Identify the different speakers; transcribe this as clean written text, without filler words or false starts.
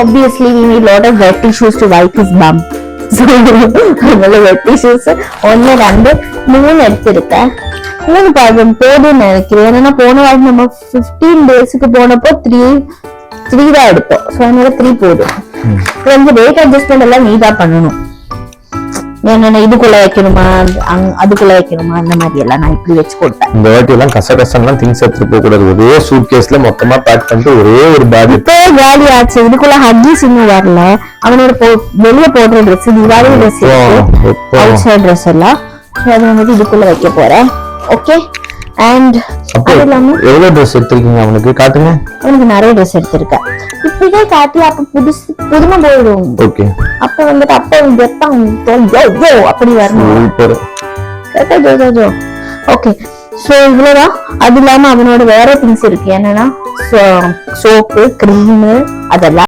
Speaker 1: obviously we need lot of wet tissues to wipe his bum. So அதனால wet tissues 1 2 3 எடுத்திருக்கேன். 3 பாகம் போதும்னு நினைக்கிறேன். ஏன்னா போன வாரம் நம்ம 15 டேஸ்க்கு போனப்போ 3 தான் எடுத்தோம். ஸோ அதனால 3 போதும். கொஞ்சம் வெயிட் அட்ஜஸ்ட்மெண்ட் எல்லாம் நீ தான் பண்ணணும். என்னன்னா இதுக்குள்ள வைக்கணுமா அதுக்குள்ள வைக்கணுமா அந்த மாதிரி எல்லாம் நான் இப்படி வச்சு கொடுத்தேன்.
Speaker 2: இந்த வாட்டி எல்லாம் கசகசம்லாம் திங்ஸ் எடுத்துட்டு போக கூடாது. ஒரே சூட் கேஸ்ல மொத்தமா பேக் பண்ணிட்டு ஒரே ஒரு பேக்
Speaker 1: இப்போ காலி ஆச்சு. இதுக்குள்ள ஹக்கீஸ் இன்னும் வரல. அவனோட வெளியே போடுற dress Deepavali dress outside dress எல்லாம் அது வந்து இதுக்குள்ள வைக்க போறேன். ஓகே. அண்ட் அது இல்லாம
Speaker 2: எவ்வளவு ட்ரெஸ் எடுத்திருக்கீங்க அவனுக்கு காட்டுங்க.
Speaker 1: அவனுக்கு நிறைய ட்ரெஸ் எடுத்திருக்கேன். இப்படியே காட்டி அப்ப புதுமை போயிடும்.
Speaker 2: ஓகே.
Speaker 1: அப்ப வந்துட்டு அப்ப அப்படி வரணும். ஓகே. சோ இவ்வளவுதான். அது இல்லாம அவனோட வேற திங்ஸ் இருக்கு. என்னன்னா சோப்பு கிரீமு அதெல்லாம்